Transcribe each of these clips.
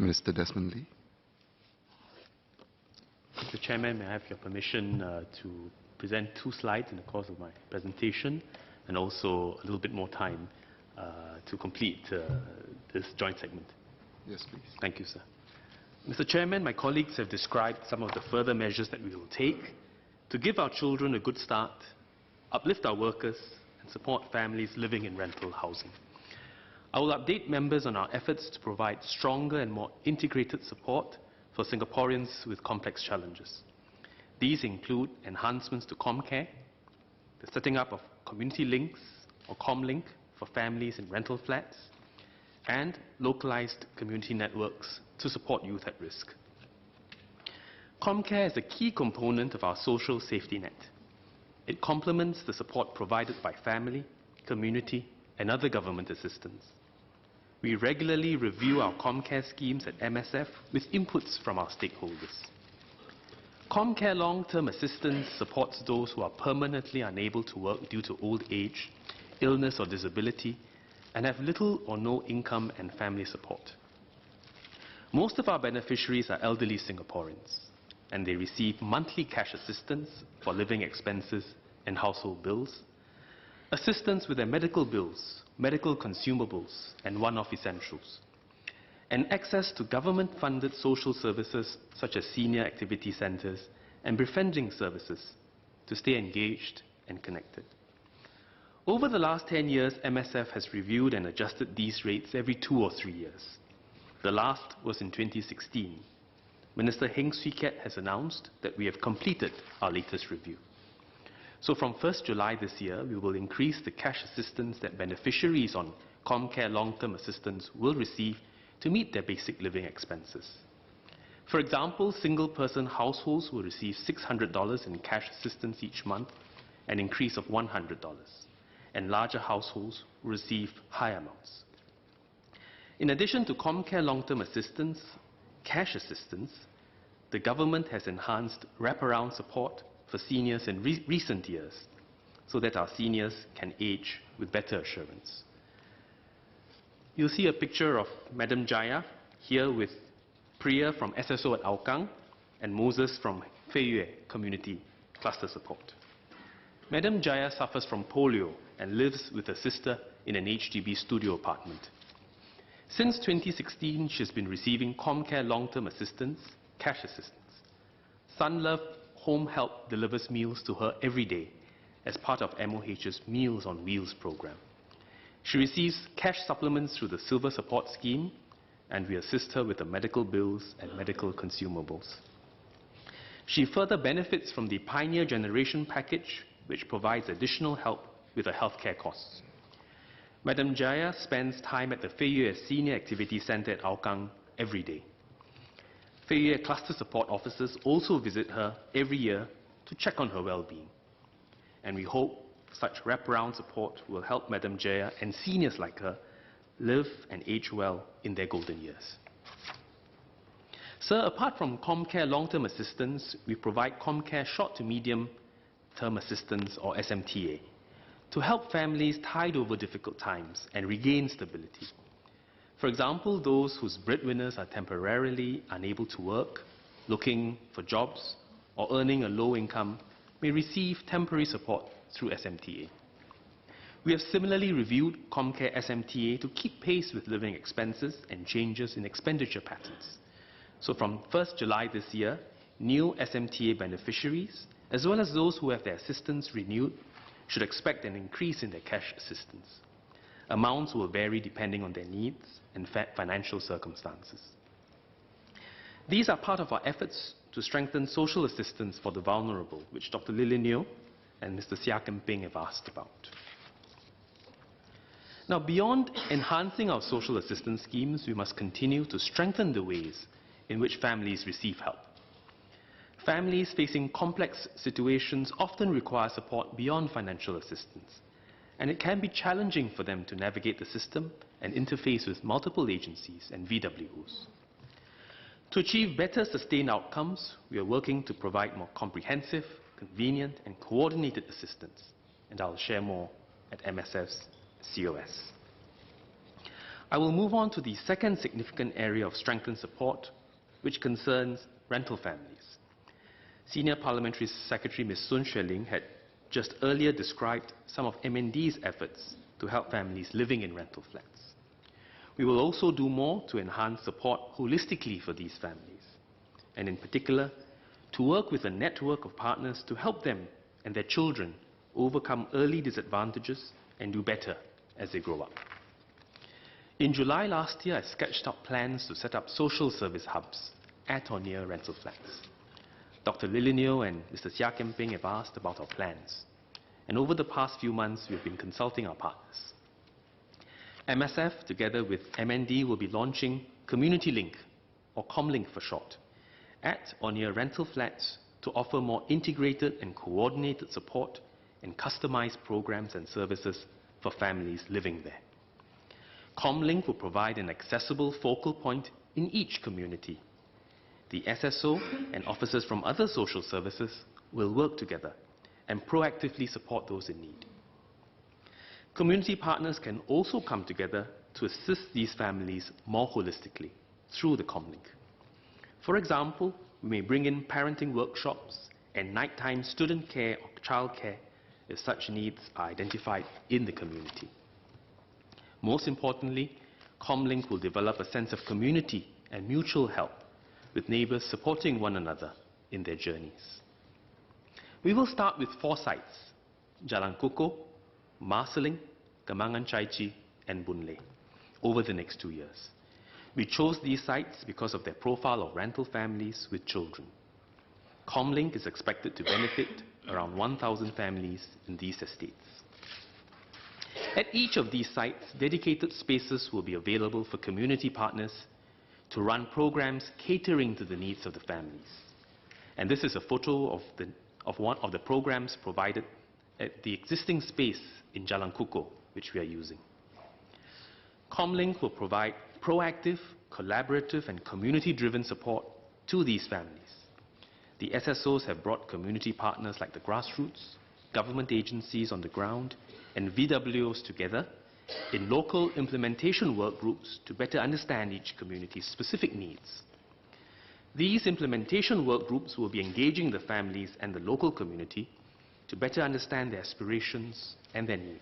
Mr. Desmond Lee. Mr. Chairman, may I have your permission to present 2 slides in the course of my presentation, and also a little bit more time to complete this joint segment? Yes, please. Thank you, sir. Mr. Chairman, my colleagues have described some of the further measures that we will take to give our children a good start, uplift our workers, and support families living in rental housing. I will update members on our efforts to provide stronger and more integrated support for Singaporeans with complex challenges. These include enhancements to ComCare, the setting up of community links or ComLink for families in rental flats, and localized community networks to support youth at risk. ComCare is a key component of our social safety net. It complements the support provided by family, community, and other government assistance. We regularly review our ComCare schemes at MSF with inputs from our stakeholders. ComCare long-term assistance supports those who are permanently unable to work due to old age, illness or disability, and have little or no income and family support. Most of our beneficiaries are elderly Singaporeans, and they receive monthly cash assistance for living expenses and household bills, assistance with their medical bills, medical consumables, and one-off essentials, and access to government-funded social services such as senior activity centres and befriending services to stay engaged and connected. Over the last 10 years, MSF has reviewed and adjusted these rates every 2 or 3 years. The last was in 2016. Minister Heng Swee Keat has announced that we have completed our latest review. So from 1st July this year, we will increase the cash assistance that beneficiaries on ComCare long-term assistance will receive to meet their basic living expenses. For example, single-person households will receive $600 in cash assistance each month, an increase of $100, and larger households will receive higher amounts. In addition to ComCare long-term assistance, cash assistance, the government has enhanced wraparound support for seniors in recent years so that our seniors can age with better assurance. You'll see a picture of Madam Jaya here with Priya from SSO at Hougang and Moses from Fei Yue Community Cluster Support. Madam Jaya suffers from polio and lives with her sister in an HDB studio apartment. Since 2016, she's been receiving ComCare long-term assistance, cash assistance. Sunlove Home Help delivers meals to her every day as part of MOH's Meals on Wheels program. She receives cash supplements through the Silver Support Scheme, and we assist her with the medical bills and medical consumables. She further benefits from the Pioneer Generation Package, which provides additional help with her healthcare costs. Madam Jaya spends time at the Fei Yue Senior Activity Centre at Hougang every day. Fei Yue Cluster Support Officers also visit her every year to check on her well-being. And we hope such wraparound support will help Madam Jaya and seniors like her live and age well in their golden years. Sir, apart from ComCare long-term assistance, we provide ComCare short to medium-term assistance, or SMTA, to help families tide over difficult times and regain stability. For example, those whose breadwinners are temporarily unable to work, looking for jobs, or earning a low income may receive temporary support through SMTA. We have similarly reviewed ComCare SMTA to keep pace with living expenses and changes in expenditure patterns. So from 1st July this year, new SMTA beneficiaries, as well as those who have their assistance renewed, should expect an increase in their cash assistance. Amounts will vary depending on their needs and financial circumstances. These are part of our efforts to strengthen social assistance for the vulnerable, which Dr. Lilian Neo and Mr. Seah Ken Ping have asked about. Now, beyond enhancing our social assistance schemes, we must continue to strengthen the ways in which families receive help. Families facing complex situations often require support beyond financial assistance, and it can be challenging for them to navigate the system and interface with multiple agencies and VWOs. To achieve better sustained outcomes, we are working to provide more comprehensive, convenient, and coordinated assistance, and I'll share more at MSF's COS. I will move on to the second significant area of strengthened support, which concerns rental families. Senior Parliamentary Secretary Ms. Sun Xueling had just earlier described some of MND's efforts to help families living in rental flats. We will also do more to enhance support holistically for these families, and in particular, to work with a network of partners to help them and their children overcome early disadvantages and do better as they grow up. In July last year, I sketched out plans to set up social service hubs at or near rental flats. Dr. Lilinio and Mr. Sia Kemping have asked about our plans, and over the past few months, we have been consulting our partners. MSF, together with MND, will be launching Community Link, or Comlink for short, at or near rental flats to offer more integrated and coordinated support and customized programs and services for families living there. Comlink will provide an accessible focal point in each community. The SSO and officers from other social services will work together and proactively support those in need. Community partners can also come together to assist these families more holistically through the Comlink. For example, we may bring in parenting workshops and nighttime student care or childcare if such needs are identified in the community. Most importantly, Comlink will develop a sense of community and mutual help, with neighbours supporting one another in their journeys. We will start with 4 sites: Jalan Kukoh, Marsiling, Kemangan Chai Chee, and Boon Lay, over the next 2 years. We chose these sites because of their profile of rental families with children. Comlink is expected to benefit around 1,000 families in these estates. At each of these sites, dedicated spaces will be available for community partners to run programs catering to the needs of the families. And this is a photo of one of the programs provided at the existing space in Jalan Kukoh, which we are using. Comlink will provide proactive, collaborative, and community-driven support to these families. The SSOs have brought community partners like the grassroots, government agencies on the ground, and VWOs together in local implementation work groups to better understand each community's specific needs. These implementation work groups will be engaging the families and the local community to better understand their aspirations and their needs.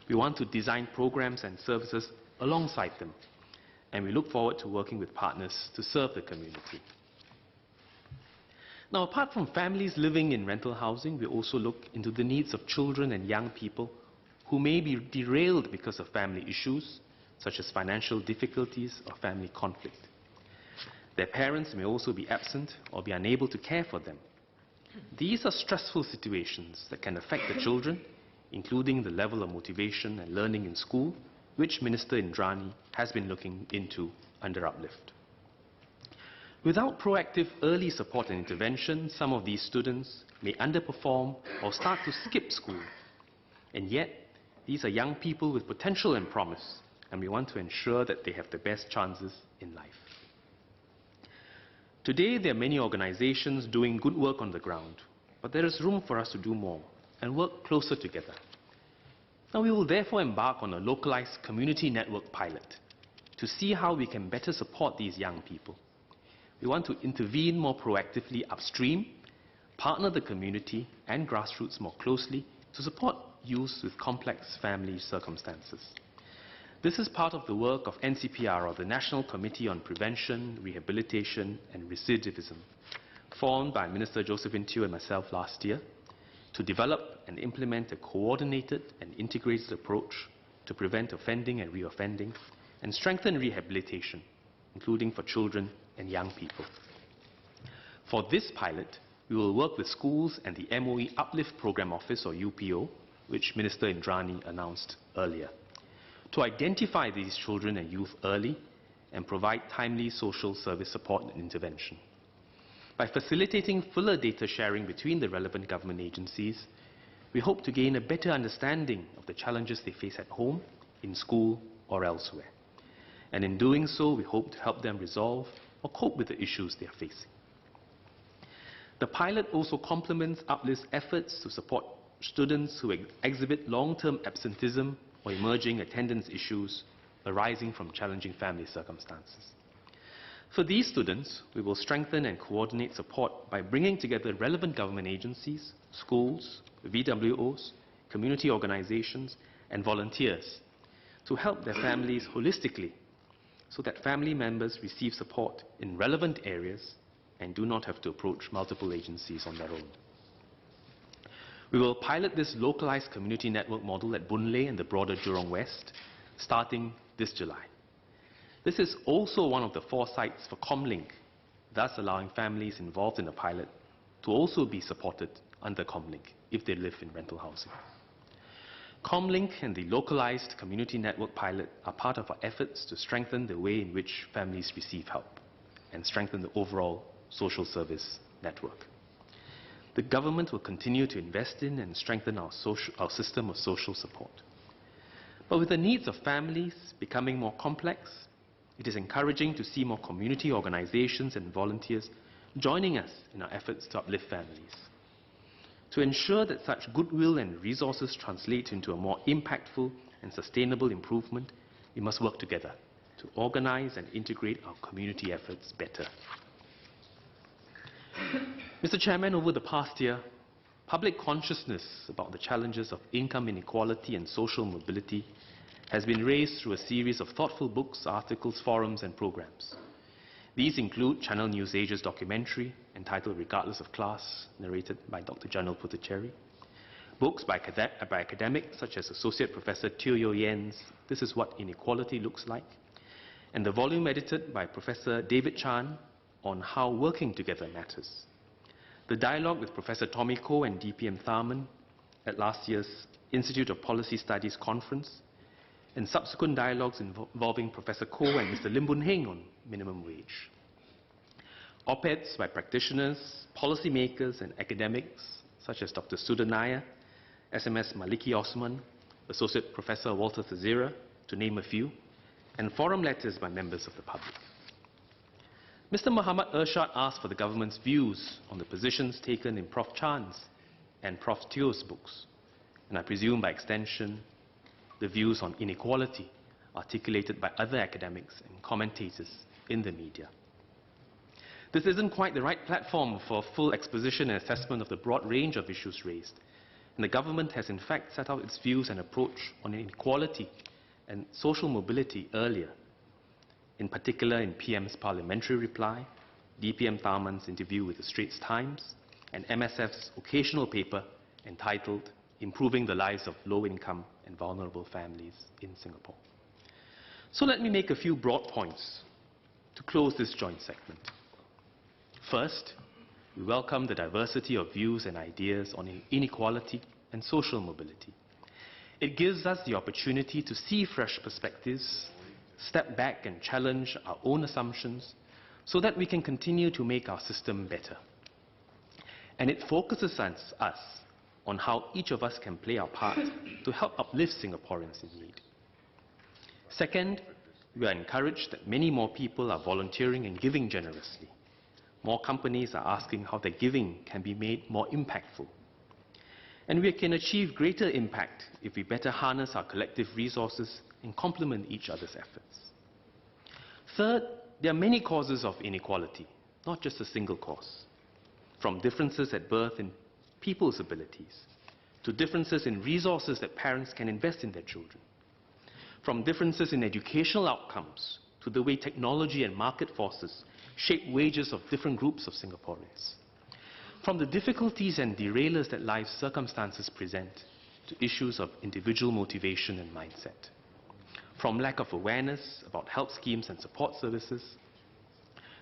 We want to design programs and services alongside them, and we look forward to working with partners to serve the community. Now, apart from families living in rental housing, we also look into the needs of children and young people who may be derailed because of family issues, such as financial difficulties or family conflict. Their parents may also be absent or be unable to care for them. These are stressful situations that can affect the children, including the level of motivation and learning in school, which Minister Indrani has been looking into under Uplift. Without proactive early support and intervention, some of these students may underperform or start to skip school. And yet, these are young people with potential and promise, and we want to ensure that they have the best chances in life. Today, there are many organizations doing good work on the ground, but there is room for us to do more and work closer together. Now, we will therefore embark on a localized community network pilot to see how we can better support these young people. We want to intervene more proactively upstream, partner the community and grassroots more closely to support youth with complex family circumstances. This is part of the work of NCPR, or the National Committee on Prevention, Rehabilitation and Recidivism, formed by Minister Josephine Teo and myself last year to develop and implement a coordinated and integrated approach to prevent offending and reoffending and strengthen rehabilitation, including for children and young people. For this pilot, we will work with schools and the MOE Uplift Program Office, or UPO, which Minister Indrani announced earlier, to identify these children and youth early and provide timely social service support and intervention. By facilitating fuller data sharing between the relevant government agencies, we hope to gain a better understanding of the challenges they face at home, in school, or elsewhere. And in doing so, we hope to help them resolve or cope with the issues they are facing. The pilot also complements Uplift's efforts to support students who exhibit long-term absenteeism or emerging attendance issues arising from challenging family circumstances. For these students, we will strengthen and coordinate support by bringing together relevant government agencies, schools, VWOs, community organizations, and volunteers to help their families holistically so that family members receive support in relevant areas and do not have to approach multiple agencies on their own. We will pilot this localized community network model at Boon Lay and the broader Jurong West starting this July. This is also one of the 4 sites for Comlink, thus allowing families involved in the pilot to also be supported under Comlink if they live in rental housing. Comlink and the localized community network pilot are part of our efforts to strengthen the way in which families receive help and strengthen the overall social service network. The government will continue to invest in and strengthen our system of social support. But with the needs of families becoming more complex, it is encouraging to see more community organizations and volunteers joining us in our efforts to uplift families. To ensure that such goodwill and resources translate into a more impactful and sustainable improvement, we must work together to organize and integrate our community efforts better. Mr. Chairman, over the past year, public consciousness about the challenges of income inequality and social mobility has been raised through a series of thoughtful books, articles, forums, and programs. These include Channel News Asia's documentary entitled Regardless of Class, narrated by Dr. Janil Puthucheary, books by academics such as Associate Professor Teo Yo Yen's This Is What Inequality Looks Like, and the volume edited by Professor David Chan on How Working Together Matters. The dialogue with Professor Tommy Koh and DPM Tharman at last year's Institute of Policy Studies conference, and subsequent dialogues involving Professor Koh and Mr. Lim Boon Heng on minimum wage. Op-eds by practitioners, policymakers, and academics such as Dr. Sudha Nair, SMS Maliki Osman, Associate Professor Walter Thazira, to name a few, and forum letters by members of the public. Mr. Muhammad Ershad asked for the government's views on the positions taken in Prof. Chan's and Prof. Teo's books, and I presume by extension, the views on inequality articulated by other academics and commentators in the media. This isn't quite the right platform for a full exposition and assessment of the broad range of issues raised, and the government has in fact set out its views and approach on inequality and social mobility earlier, in particular in PM's parliamentary reply, DPM Tharman's interview with the Straits Times, and MSF's occasional paper entitled Improving the Lives of Low-Income and Vulnerable Families in Singapore. So let me make a few broad points to close this joint segment. First, we welcome the diversity of views and ideas on inequality and social mobility. It gives us the opportunity to see fresh perspectives, step back and challenge our own assumptions so that we can continue to make our system better. And it focuses us on how each of us can play our part to help uplift Singaporeans in need. Second, we are encouraged that many more people are volunteering and giving generously. More companies are asking how their giving can be made more impactful. And we can achieve greater impact if we better harness our collective resources and complement each other's efforts. Third, there are many causes of inequality, not just a single cause. From differences at birth in people's abilities, to differences in resources that parents can invest in their children. From differences in educational outcomes, to the way technology and market forces shape wages of different groups of Singaporeans. From the difficulties and derailers that life's circumstances present, to issues of individual motivation and mindset. From lack of awareness about health schemes and support services,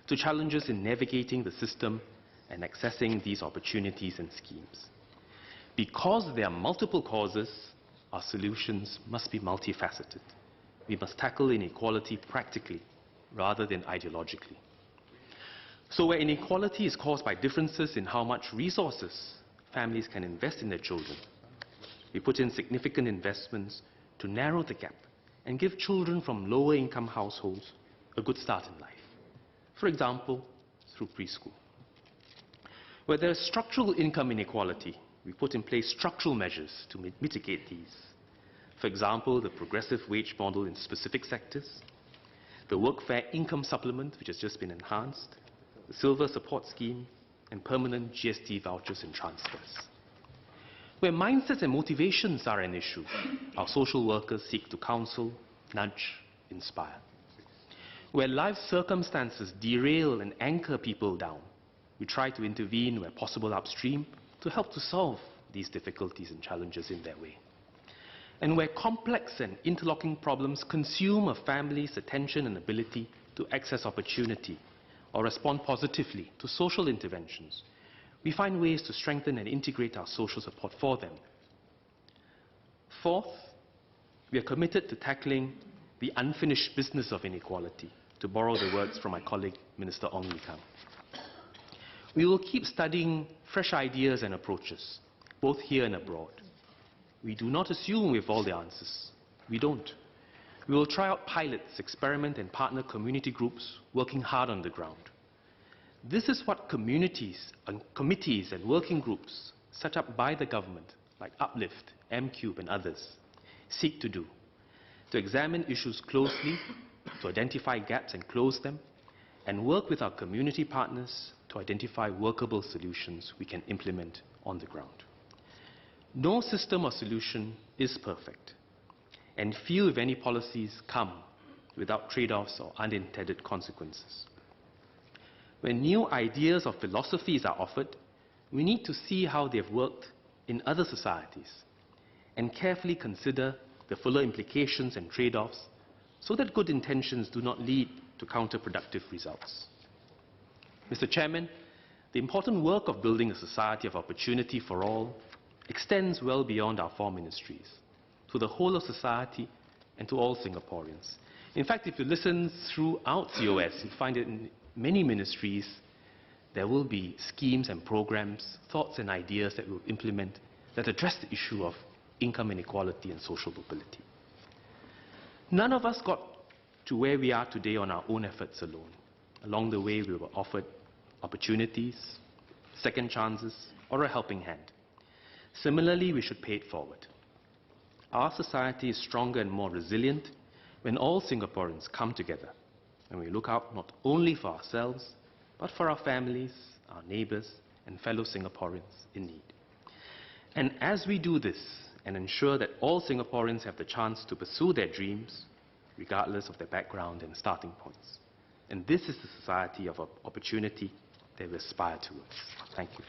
to challenges in navigating the system and accessing these opportunities and schemes. Because there are multiple causes, our solutions must be multifaceted. We must tackle inequality practically rather than ideologically. So where inequality is caused by differences in how much resources families can invest in their children, we put in significant investments to narrow the gap and give children from lower income households a good start in life. For example, through preschool. Where there is structural income inequality, we put in place structural measures to mitigate these. For example, the progressive wage model in specific sectors, the workfare income supplement, which has just been enhanced, the silver support scheme, and permanent GST vouchers and transfers. Where mindsets and motivations are an issue, our social workers seek to counsel, nudge, inspire. Where life circumstances derail and anchor people down, we try to intervene where possible upstream to help to solve these difficulties and challenges in their way. And where complex and interlocking problems consume a family's attention and ability to access opportunity or respond positively to social interventions, we find ways to strengthen and integrate our social support for them. Fourth, we are committed to tackling the unfinished business of inequality, to borrow the words from my colleague, Minister Ong Ye Kung. We will keep studying fresh ideas and approaches, both here and abroad. We do not assume we have all the answers. We don't. We will try out pilots, experiment and partner community groups working hard on the ground. This is what communities and committees and working groups set up by the government, like Uplift, M-Cube and others, seek to do. To examine issues closely, to identify gaps and close them, and work with our community partners to identify workable solutions we can implement on the ground. No system or solution is perfect, and few, if any, policies come without trade-offs or unintended consequences. When new ideas or philosophies are offered, we need to see how they have worked in other societies and carefully consider the fuller implications and trade-offs so that good intentions do not lead to counterproductive results. Mr. Chairman, the important work of building a society of opportunity for all extends well beyond our four ministries, to the whole of society and to all Singaporeans. In fact, if you listen throughout COS, you find that in many ministries there will be schemes and programs, thoughts and ideas that we'll implement that address the issue of income inequality and social mobility. None of us got to where we are today on our own efforts alone. Along the way, we were offered opportunities, second chances, or a helping hand. Similarly, we should pay it forward. Our society is stronger and more resilient when all Singaporeans come together and we look out not only for ourselves, but for our families, our neighbours, and fellow Singaporeans in need. And as we do this and ensure that all Singaporeans have the chance to pursue their dreams, regardless of their background and starting points. And this is the society of opportunity that we aspire towards. Thank you.